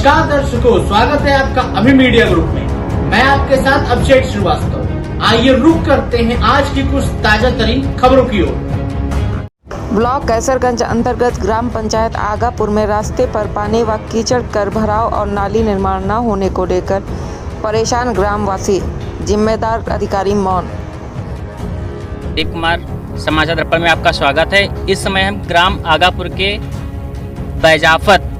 नमस्कार दर्शकों, स्वागत है आपका अभी मीडिया ग्रुप में। मैं आपके साथ अभिषेक श्रीवास्तव। आइए रुक करते हैं आज की कुछ ताजा तरीन खबरों की ओर। ब्लॉक कैसरगंज अंतर्गत ग्राम पंचायत आगापुर में रास्ते पर पानी व कीचड़ कर भराव और नाली निर्माण न होने को लेकर परेशान ग्रामवासी, जिम्मेदार अधिकारी मौन। दीप कुमार, समाचार दर्पण में आपका स्वागत है। इस समय हम ग्राम आगापुर के बैजाफत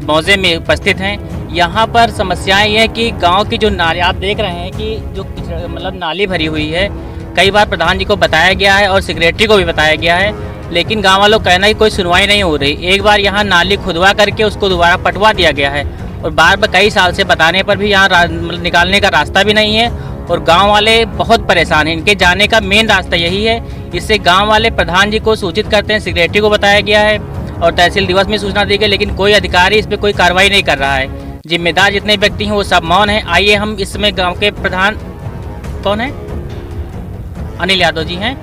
मौजे में उपस्थित हैं। यहाँ पर समस्याएं ये है कि गांव की जो नाली आप देख रहे हैं कि जो मतलब नाली भरी हुई है, कई बार प्रधान जी को बताया गया है और सेक्रेटरी को भी बताया गया है, लेकिन गांव वालों का कहना है कि कोई सुनवाई नहीं हो रही। एक बार यहाँ नाली खुदवा करके उसको दोबारा पटवा दिया गया है और बार कई साल से बताने पर भी यहाँ निकालने का रास्ता भी नहीं है और गांव वाले बहुत परेशान हैं। इनके जाने का मेन रास्ता यही है। इससे गांव वाले प्रधान जी को सूचित करते हैं, सेक्रेटरी को बताया गया है और तहसील दिवस में सूचना दी गई, लेकिन कोई अधिकारी इस पर कोई कार्रवाई नहीं कर रहा है। जिम्मेदार जितने व्यक्ति हैं वो सब मौन हैं। आइए हम इस समय गाँव के प्रधान कौन है, अनिल यादव जी हैं,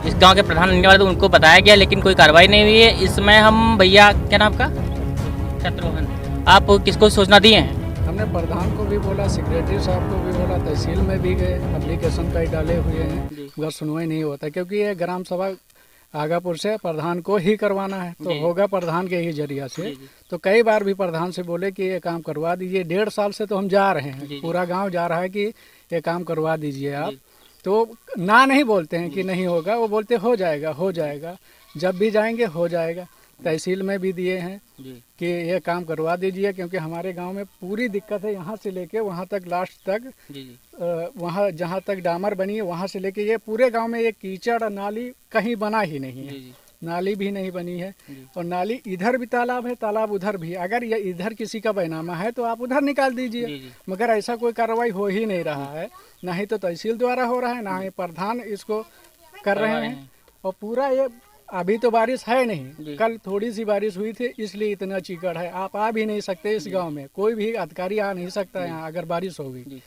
इस गांव के प्रधान बनने वाले, उनको बताया गया लेकिन कोई कार्रवाई नहीं हुई है। इसमें हम भैया, क्या नाम का, शत्रुघ्न, आप किसको सूचना दिए हैं? हमने प्रधान को भी बोला, सेक्रेटरी साहब को भी बोला, तहसील में भी गए, एप्लीकेशन कई डाले हुए हैं, मगर सुनवाई नहीं होता क्योंकि ये ग्राम सभा आगापुर से प्रधान को ही करवाना है तो होगा प्रधान के ही जरिया से। तो कई बार भी प्रधान से बोले कि ये काम करवा दीजिए। 1.5 साल से तो हम जा रहे हैं, पूरा गांव जा रहा है कि ये काम करवा दीजिए आप। तो ना नहीं बोलते हैं कि नहीं होगा, वो बोलते हो जाएगा हो जाएगा, जब भी जाएंगे हो जाएगा। तहसील में भी दिए हैं कि ये काम करवा दीजिए क्योंकि हमारे गांव में पूरी दिक्कत है, यहाँ से लेके वहाँ तक लास्ट तक, वहाँ जहाँ तक डामर बनी है वहाँ से लेके ये पूरे गांव में ये कीचड़ नाली कहीं बना ही नहीं है। नाली भी नहीं बनी है और नाली इधर भी तालाब है, तालाब उधर भी। अगर ये इधर किसी का बैनामा है तो आप उधर निकाल दीजिए, मगर ऐसा कोई कार्रवाई हो ही नहीं रहा है। ना ही तो तहसील द्वारा हो रहा है, ना ही प्रधान इसको कर रहे हैं। और पूरा ये अभी तो बारिश है नहीं, कल थोड़ी सी बारिश हुई थी इसलिए इतना चीकड़ है। आप आ भी नहीं सकते इस गांव में, कोई भी अधिकारी आ नहीं सकता यहाँ अगर बारिश होगी।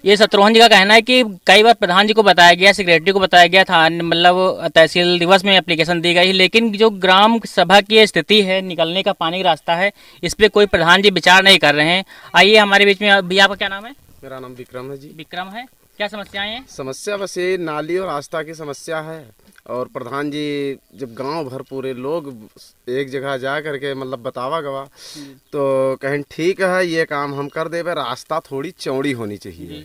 ये शत्रुघ्न जी का कहना है कि कई बार प्रधान जी को बताया गया, सेक्रेटरी को बताया गया था, मतलब तहसील दिवस में एप्लीकेशन दी गई, लेकिन जो ग्राम सभा की स्थिति है, निकलने का पानी का रास्ता है, इस पे कोई प्रधान जी विचार नहीं कर रहे हैं। आइए हमारे बीच में, भैया आपका क्या नाम है? मेरा नाम विक्रम है जी। विक्रम है, क्या समस्याएं हैं? समस्या बस ये नाली और रास्ता की समस्या है और प्रधान जी जब गांव भर पूरे लोग एक जगह जा करके मतलब बतावा गवा तो कहें ठीक है ये काम हम कर देवे, रास्ता थोड़ी चौड़ी होनी चाहिए,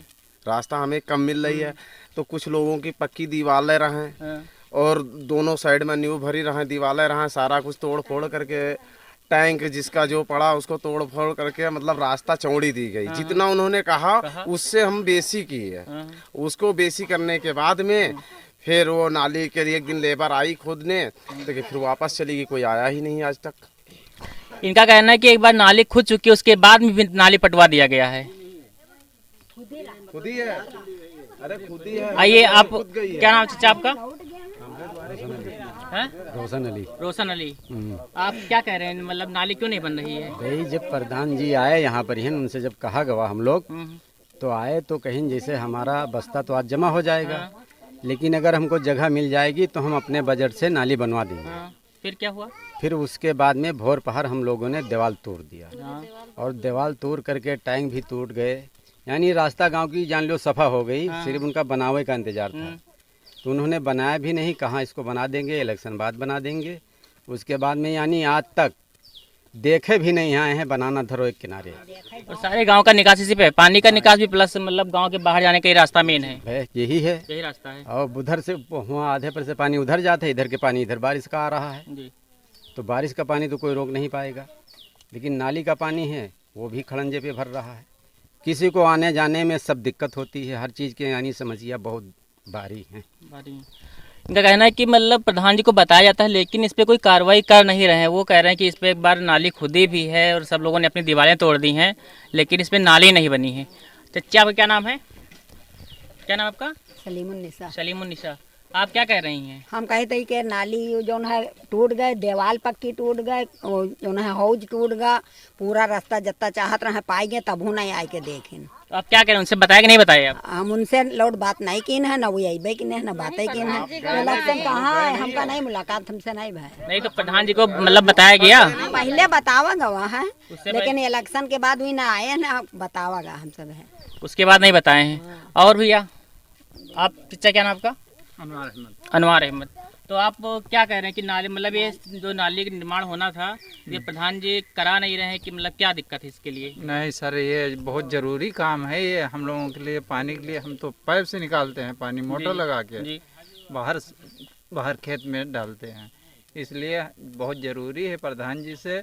रास्ता हमें कम मिल रही है। तो कुछ लोगों की पक्की दीवारें रहें और दोनों साइड में न्यू भरी रहें, दीवारें रहें, सारा कुछ तोड़ फोड़ करके टैंक जिसका जो पड़ा उसको तोड़ फोड़ करके मतलब रास्ता चौड़ी दी गई। जितना उन्होंने कहा उससे हम बेसी की है। उसको बेसी करने के बाद में फिर वो नाली के लिए एक दिन लेबर आई खोदने तो फिर वापस चली गई, कोई आया ही नहीं आज तक। इनका कहना है कि एक बार नाली खुद चुकी है उसके बाद में भी नाली पटवा दिया गया है। खुद ही है, अरे खुद ही है। आइए आप, क्या नाम चाचा आपका? रोशन अली। रोशन अली, आप क्या कह रहे हैं, मतलब नाली क्यों नहीं बन रही है? भाई जब प्रधान जी आए यहाँ पर ही, उनसे जब कहा गवा हम लोग तो आए तो कहीं जैसे हमारा बस्ता तो आज जमा हो जाएगा, लेकिन अगर हमको जगह मिल जाएगी तो हम अपने बजट से नाली बनवा देंगे। फिर क्या हुआ? फिर उसके बाद में भोर पहर हम लोगों ने दीवार तोड़ दिया और दीवार तोड़ करके टैंक भी टूट गए, यानी रास्ता गांव की जान लो सफा हो गई। सिर्फ उनका बनावे का इंतजार था तो उन्होंने बनाया भी नहीं, कहाँ इसको बना देंगे, इलेक्शन बाद बना देंगे। उसके बाद में यानी आज तक देखे भी नहीं आए हैं बनाना धरो एक किनारे। और सारे गांव का निकास इसी पे, पानी का निकास भी प्लस मतलब गांव के बाहर जाने का ही रास्ता मेन है। यही है, यही रास्ता है। और उधर से वहाँ आधे पर से पानी उधर जाता है, इधर के पानी इधर बारिश का आ रहा है जी। तो बारिश का पानी तो कोई रोक नहीं पाएगा, लेकिन नाली का पानी है वो भी खड़ंजे पे भर रहा है। किसी को आने जाने में सब दिक्कत होती है, हर चीज़ के यानी समस्या बहुत भारी है। इनका कहना है कि मतलब प्रधान जी को बताया जाता है लेकिन इस पर कोई कार्रवाई कर नहीं रहे हैं। वो कह रहे हैं कि इस पर एक बार नाली खुदी भी है और सब लोगों ने अपनी दीवारें तोड़ दी हैं, लेकिन इस पर नाली नहीं बनी है। चचा आपका क्या नाम है? क्या नाम आपका? सलीमुन्निसा। सलीमुन्निसा, आप क्या कह रही हैं? हम कहते हैं कि नाली जो है टूट गए, दीवार पक्की टूट गए, जो है हौज टूट गया, पूरा रास्ता जितना चाहत रहे पाएंगे तब नहीं आए के देखें। तो आप क्या करें, उनसे बताया कि नहीं बताया आप? हम उनसे लौट बात नहीं की है, ना वो अबे की है, ना बातें की है। इलेक्शन कहाँ है, हमका नहीं मुलाकात हमसे नहीं भाई। नहीं तो प्रधान जी को मतलब बताया गया? पहले बतावागा वहाँ है, लेकिन इलेक्शन के बाद भी ना आए ना बतावागा हम सब है। उसके बाद नहीं बताए हैं। और भैया आप क्या नाम आपका? अनवार अहमद। तो आप क्या कह रहे हैं कि नाली मतलब ये जो नाली का निर्माण होना था ये प्रधान जी करा नहीं रहे हैं कि मतलब क्या दिक्कत है इसके लिए? नहीं सर, ये बहुत ज़रूरी काम है ये हम लोगों के लिए। पानी के लिए हम तो पाइप से निकालते हैं पानी, मोटर लगा के जी बाहर खेत में डालते हैं, इसलिए बहुत ज़रूरी है प्रधान जी से।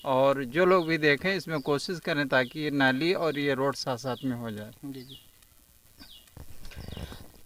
और जो लोग भी देखें इसमें कोशिश करें ताकि ये नाली और ये रोड साथ साथ में हो जाए। जी जी।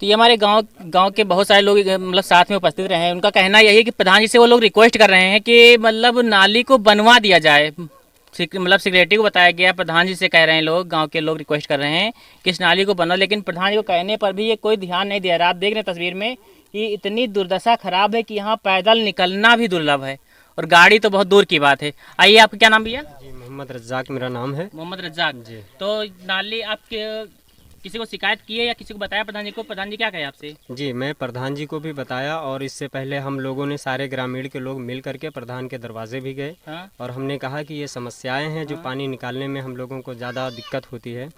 तो ये हमारे गांव के बहुत सारे लोग मतलब साथ में उपस्थित रहे हैं। उनका कहना यही है कि प्रधान जी से वो लोग रिक्वेस्ट कर रहे हैं कि मतलब नाली को बनवा दिया जाए। मतलब सेक्रेटरी को बताया गया, प्रधान जी से कह रहे हैं लोग, गांव के लोग रिक्वेस्ट कर रहे हैं कि इस नाली को बनवा, लेकिन प्रधान जी को कहने पर भी ये कोई ध्यान नहीं दे रहा। आप देख रहे हैं तस्वीर में कि इतनी दुर्दशा खराब है कि यहाँ पैदल निकलना भी दुर्लभ है और गाड़ी तो बहुत दूर की बात है। आइए, आपका क्या नाम भैया? जी, मोहम्मद रज्जाक मेरा नाम है। मोहम्मद रज्जाक जी। तो नाली आपके किसी को शिकायत की है या किसी को बताया प्रधान जी को? प्रधान जी क्या कहे आपसे? जी, मैं प्रधान जी को भी बताया और इससे पहले हम लोगों ने सारे ग्रामीण के लोग मिल करके प्रधान के दरवाजे भी गए। हाँ? और हमने कहा कि ये समस्याएं हैं जो पानी निकालने में हम लोगों को ज़्यादा दिक्कत होती है।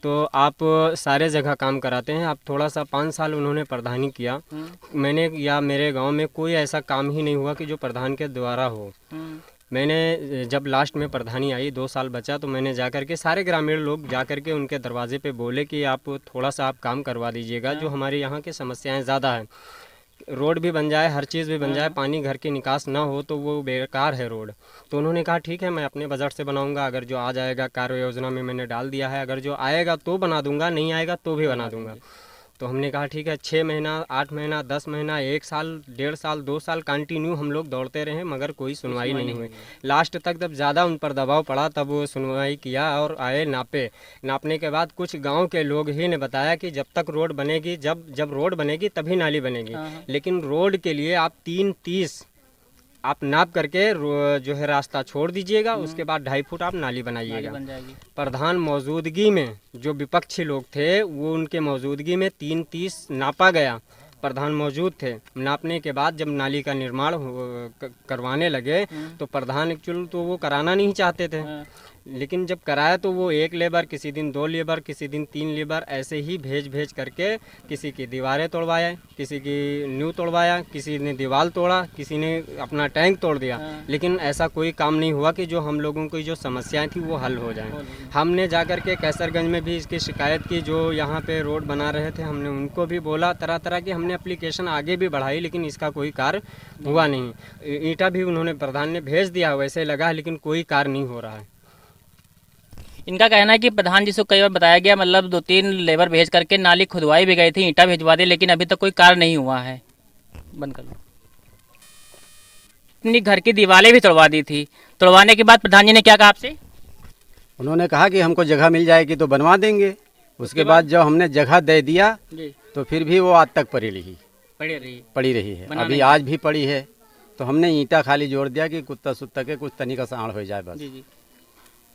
तो आप सारे जगह काम कराते हैं, आप थोड़ा सा 5 साल उन्होंने प्रधानी किया, मैंने या मेरे गाँव में कोई ऐसा काम ही नहीं हुआ कि जो प्रधान के द्वारा हो। मैंने जब लास्ट में प्रधानी आई 2 साल बचा तो मैंने जाकर के सारे ग्रामीण लोग जाकर के उनके दरवाजे पे बोले कि आप थोड़ा सा आप काम करवा दीजिएगा, जो हमारे यहाँ की समस्याएं ज़्यादा है। रोड भी बन जाए, हर चीज़ भी बन जाए, पानी घर की निकास ना हो तो वो बेकार है रोड। तो उन्होंने कहा ठीक है, मैं अपने बजट से बनाऊंगा, अगर जो आ जाएगा कार्य योजना में मैंने डाल दिया है, अगर जो आएगा तो बना दूंगा, नहीं आएगा तो भी बना दूंगा। तो हमने कहा ठीक है, 6 महीना 8 महीना 10 महीना 1 साल 1.5 साल 2 साल कंटिन्यू हम लोग दौड़ते रहे मगर कोई सुनवाई नहीं हुई। लास्ट तक जब ज़्यादा उन पर दबाव पड़ा तब वो सुनवाई किया और आए नापने के बाद कुछ गांव के लोग ही ने बताया कि जब तक रोड बनेगी, जब रोड बनेगी तभी नाली बनेगी, लेकिन रोड के लिए आप 3:30 आप नाप करके जो है रास्ता छोड़ दीजिएगा, उसके बाद 2.5 फुट आप नाली बनाइएगा। प्रधान मौजूदगी में जो विपक्षी लोग थे वो उनके मौजूदगी में 3:30 नापा गया, प्रधान मौजूद थे। नापने के बाद जब नाली का निर्माण करवाने लगे तो प्रधान एक्चुअल तो वो कराना नहीं चाहते थे, लेकिन जब कराया तो वो 1 लेबर, किसी दिन 2 लेबर, किसी दिन 3 लेबर ऐसे ही भेज करके किसी की दीवारें तोड़वाया, किसी की नींव तोड़वाया, किसी ने दीवार तोड़ा, किसी ने अपना टैंक तोड़ दिया, लेकिन ऐसा कोई काम नहीं हुआ कि जो हम लोगों की जो समस्याएं थी वो हल हो जाएं। हमने जाकर के कैसरगंज में भी इसकी शिकायत की, जो यहाँ पे रोड बना रहे थे, हमने उनको भी बोला, तरह तरह की हमने एप्लीकेशन आगे भी बढ़ाई, लेकिन इसका कोई कार्य हुआ नहीं। ईंटा भी उन्होंने प्रधान ने भेज दिया, वैसे लगा, लेकिन कोई कार्य नहीं हो रहा है। इनका कहना है कि प्रधान जी से कई बार बताया गया, मतलब 2-3 लेबर भेज करके नाली खुदवाई भी गई थी, ईंटा भिजवा दी, लेकिन अभी तक कोई कार्य नहीं हुआ है। बंद कर लो। अपनी घर की दीवारें भी तोड़वा दी थी। तोड़वाने के बाद प्रधान जी ने क्या कहा आपसे? उन्होंने कहा कि हमको जगह मिल जाएगी तो बनवा देंगे। उसके बाद जब हमने जगह दे दिया तो फिर भी वो आज तक पड़ी रही है, अभी आज भी पड़ी है। तो हमने ईंटा खाली जोड़ दिया कि कुत्ता सुत्ता के कुछ तनिक साण हो जाए बस।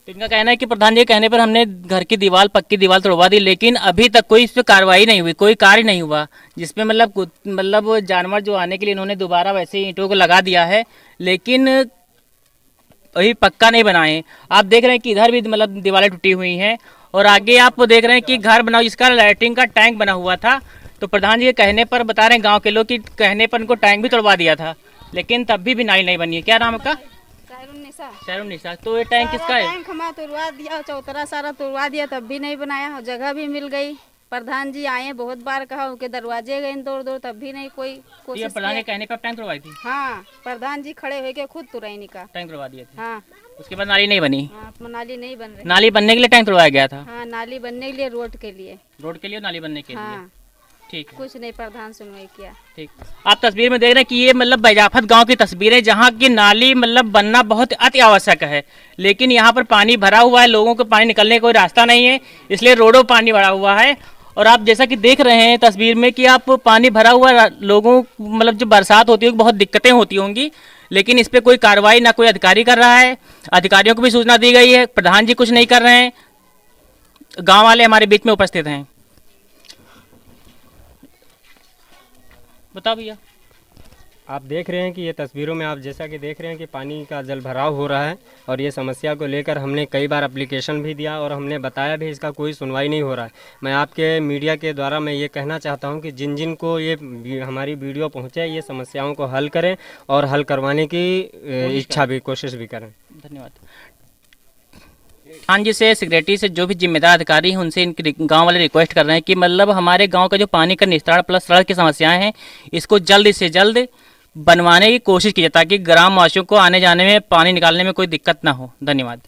तो इनका कहना है कि प्रधान जी के कहने पर हमने घर की दीवार, पक्की दीवार तोड़वा दी, लेकिन अभी तक कोई इस पर कार्रवाई नहीं हुई, कोई कार्य नहीं हुआ, जिसमें मतलब जानवर जो आने के लिए इन्होंने दोबारा वैसे ईंटों को लगा दिया है, लेकिन अभी पक्का नहीं बनाए। आप देख रहे हैं कि इधर भी मतलब दीवारें टूटी हुई हैं और आगे आप देख रहे हैं कि घर बना जिसका लैट्रिन का टैंक बना हुआ था। तो प्रधान जी के कहने पर बता रहे हैं गाँव के लोग कि कहने पर उनको टैंक भी तोड़वा दिया था, लेकिन तब भी नाली नहीं बनी है। क्या नाम है? शहरुन्निसा। तो ये टैंक किसका है? टैंक हमारा तोड़वा दिया, चौतरा सारा तोड़वा दिया, तब भी नहीं बनाया। जगह भी मिल गई, प्रधान जी आए बहुत बार, कहा उनके दरवाजे गए दौड़ तब भी नहीं कोई कोशिश। प्रधान के कहने पर टैंक तोड़वाई थी? हाँ, प्रधान जी खड़े होके खुद तुरैनी का टैंक तोड़वा दिए थे। हाँ, उसके बाद नाली नहीं बनी। हाँ, नाली नहीं बन रही। नाली बनने के लिए टैंक तोड़वाया गया था? हाँ, नाली बनने के लिए, रोड के लिए नाली बनने के लिए। ठीक, कुछ नहीं, प्रधान सुनवाई किया। ठीक, आप तस्वीर में देख रहे हैं कि ये मतलब बैजाफत गांव की तस्वीरें, जहां की नाली मतलब बनना बहुत अति आवश्यक है, लेकिन यहां पर पानी भरा हुआ है, लोगों को पानी निकलने का कोई रास्ता नहीं है, इसलिए रोडों पर पानी भरा हुआ है। और आप जैसा कि देख रहे हैं तस्वीर में कि आप पानी भरा हुआ, लोगों मतलब जो बरसात होती होगी बहुत दिक्कतें होती होंगी, लेकिन इस पर कोई कार्रवाई ना कोई अधिकारी कर रहा है। अधिकारियों को भी सूचना दी गई है, प्रधान जी कुछ नहीं कर रहे हैं। गांव वाले हमारे बीच में उपस्थित हैं। बताओ भैया। आप देख रहे हैं कि ये तस्वीरों में आप जैसा कि देख रहे हैं कि पानी का जल भराव हो रहा है और ये समस्या को लेकर हमने कई बार एप्लीकेशन भी दिया और हमने बताया भी, इसका कोई सुनवाई नहीं हो रहा है। मैं आपके मीडिया के द्वारा मैं ये कहना चाहता हूँ कि जिन जिन को ये हमारी वीडियो पहुँचे ये समस्याओं को हल करें और हल करवाने की इच्छा भी कोशिश भी करें। धन्यवाद। हाँ जी, से सेक्रेटरी से जो भी जिम्मेदार अधिकारी हैं उनसे इनके गांव वाले रिक्वेस्ट कर रहे हैं कि मतलब हमारे गांव का जो पानी का निस्तारण प्लस सड़क की समस्याएं हैं इसको जल्द से जल्द बनवाने की कोशिश की जाए ताकि ग्रामवासियों को आने जाने में पानी निकालने में कोई दिक्कत ना हो। धन्यवाद।